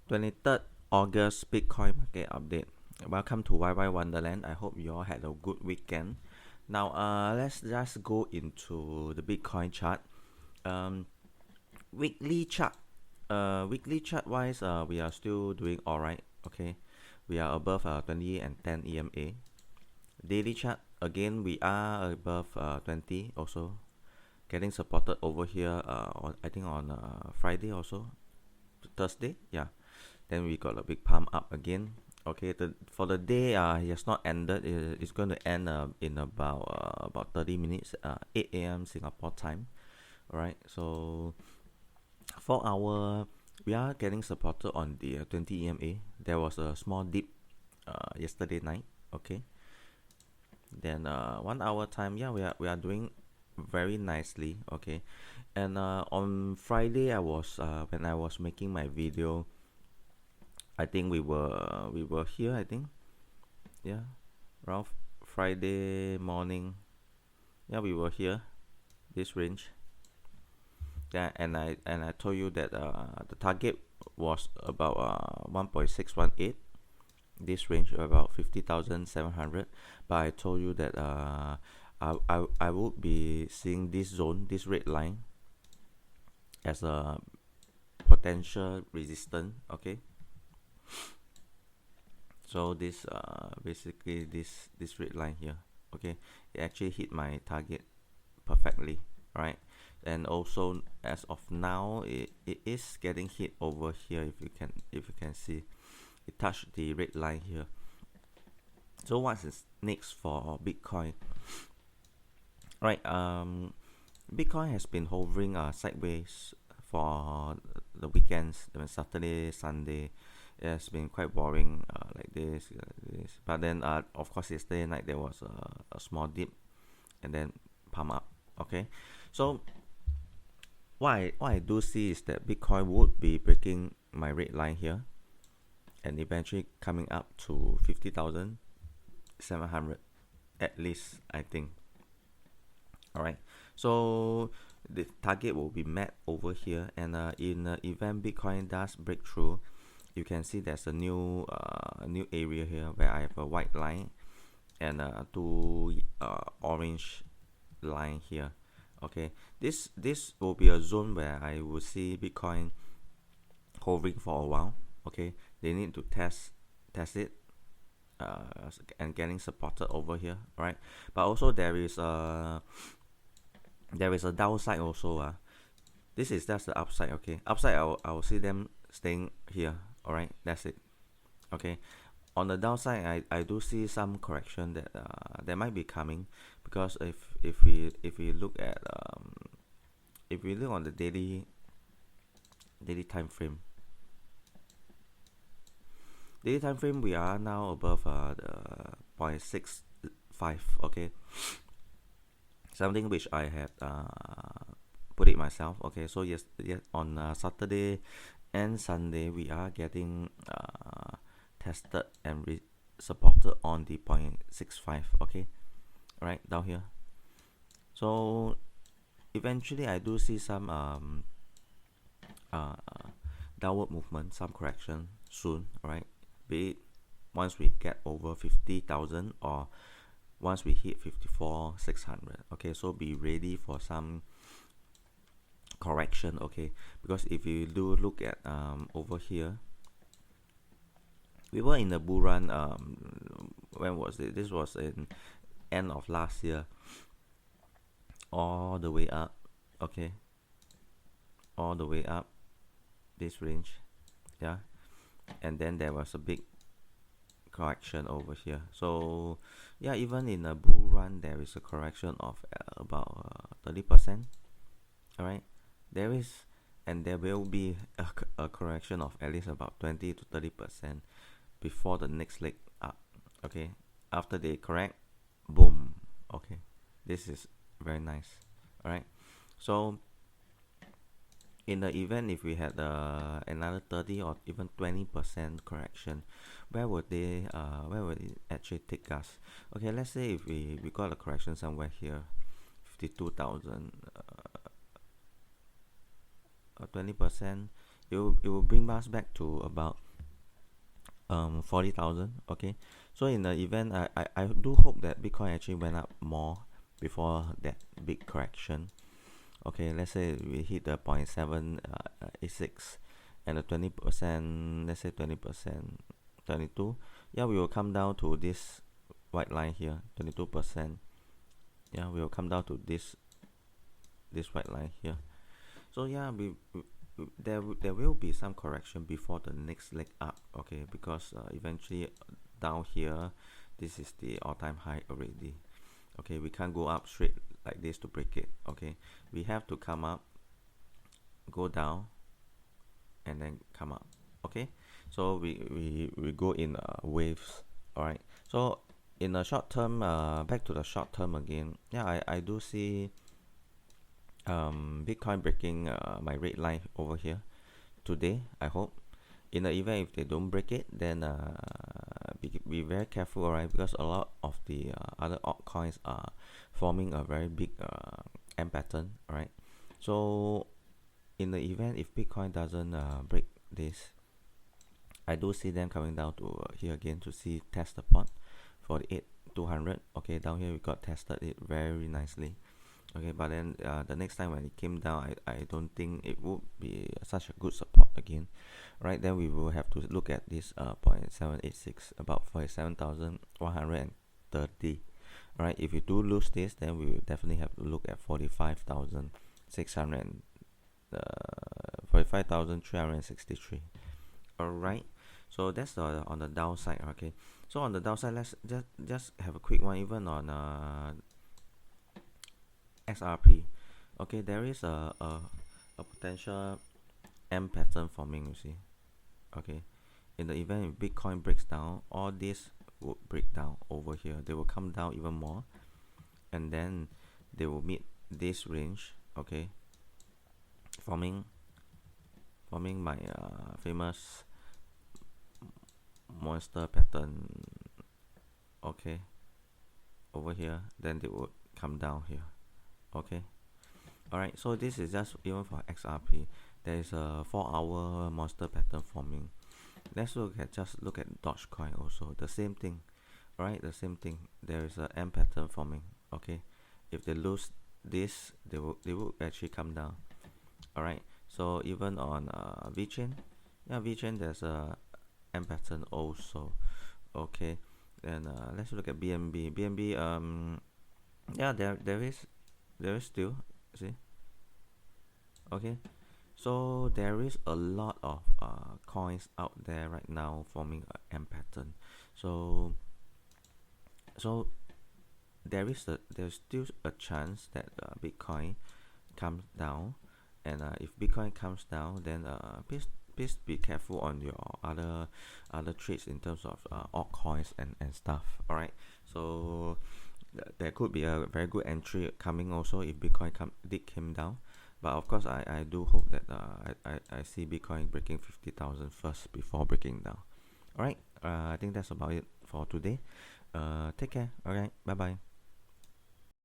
23rd August Bitcoin market update. Welcome to YY Wonderland. I hope you all had a good weekend. Now, let's just go into the Bitcoin chart. Weekly chart. Weekly chart wise, we are still doing all right. Okay, we are above 20 and 10 EMA. Daily chart again, we are above 20 also, getting supported over here. I think on Friday also, Thursday. Yeah. Then we got a big pump up again. Okay, for the day, it has not ended. It's going to end in about 30 minutes, 8 a.m. Singapore time. All right, so for our, we are getting supported on the 20 EMA. There was a small dip yesterday night. Okay, then 1 hour time, yeah, we are doing very nicely. Okay, and on Friday, I was when I was making my video, I think we were here. I think, yeah, around Friday morning. Yeah, we were here, this range. Yeah, and I told you that the target was about 1.618. This range about 50,700. But I told you that I would be seeing this zone, this red line, as a potential resistance. Okay. So this basically this red line here, okay, it actually hit my target perfectly, right? And also as of now, it is getting hit over here. If you can see, it touched the red line here. So what is next for Bitcoin? Right, Bitcoin has been hovering sideways for the weekends, Saturday, Sunday. It has been quite boring, like this. But then, of course, yesterday night there was a small dip, and then pump up. Okay, so what I do see is that Bitcoin would be breaking my red line here, and eventually coming up to 50,700 at least, I think. All right, so the target will be met over here, and in the event Bitcoin does break through, you can see there's a new area here where I have a white line and two orange line here. Okay, this will be a zone where I will see Bitcoin hovering for a while. Okay, they need to test it and getting supported over here, right? But also there is a downside also. This is just the upside. Okay, upside I will see them staying here. All right, that's it. Okay, on the downside, I do see some correction that that might be coming, because if we look at if we look on the daily time frame, we are now above the 0.65. Okay, something which I had put it myself. Okay, so yes, on Saturday and Sunday we are getting tested and supported on the 0.65. Okay, right down here. So eventually I do see some downward movement, some correction soon. All right, be it once we get over 50,000 or once we hit 54,600. Okay, so be ready for some correction. Okay, because if you do look at over here, we were in the bull run. When was it? This was in end of last year, all the way up. Okay, all the way up this range. Yeah, and then there was a big correction over here. So yeah, even in a bull run there is a correction of about 30%. All right, there is, and there will be a correction of at least about 20 to 30% before the next leg up. Okay, after they correct, boom. Okay, this is very nice. All right, so in the event if we had another 30 or even 20% correction, where would it actually take us? Okay, let's say if we got a correction somewhere here, 52,000, 20%, it will bring us back to about 40,000. Okay, so in the event, I do hope that Bitcoin actually went up more before that big correction. Okay, let's say we hit the 0.786 and the 20%, let's say 20%, 22. Yeah, we will come down to this white line here, 22%. Yeah, we will come down to this white line here. So yeah, there will be some correction before the next leg up. Okay, because eventually down here, this is the all-time high already. Okay, we can't go up straight like this to break it. Okay, we have to come up, go down, and then come up. Okay, so we go in waves. All right, so in the short term, back to the short term again. Yeah, I do see Bitcoin breaking my red line over here today. I hope. In the event if they don't break it, then be very careful, alright, because a lot of the other altcoins are forming a very big M pattern, alright. So in the event if Bitcoin doesn't break this, I do see them coming down to here again to see test support for the 8200. Okay, down here we got tested it very nicely. Okay, but then the next time when it came down, I don't think it would be such a good support again. Right, then we will have to look at this 0.786, about 47,130. Right, if you do lose this, then we will definitely have to look at 45,600, 45,363. Alright, so that's on the downside. Okay, so on the downside, let's just have a quick one, even on XRP. Okay, there is a potential M pattern forming, you see. Okay, in the event if Bitcoin breaks down, all this will break down over here. They will come down even more, and then they will meet this range. Okay, forming my famous monster pattern. Okay, over here, then they would come down here. Okay, alright, so this is just even for XRP. There is a 4-hour monster pattern forming. Let's look at Dogecoin also. The same thing, right? The same thing. There is a M pattern forming. Okay, if they lose this, they will actually come down. Alright, so even on VeChain, yeah, VeChain there's a M pattern also. Okay, then let's look at BNB. BNB, yeah, there is still, see. Okay, so there is a lot of coins out there right now forming a M pattern. So there's still a chance that Bitcoin comes down, and if Bitcoin comes down, then please be careful on your other trades in terms of altcoins and stuff. All right, so there could be a very good entry coming also if Bitcoin came down. But of course, I do hope that I see Bitcoin breaking 50,000 first before breaking down. Alright, I think that's about it for today. Take care. Alright, bye bye.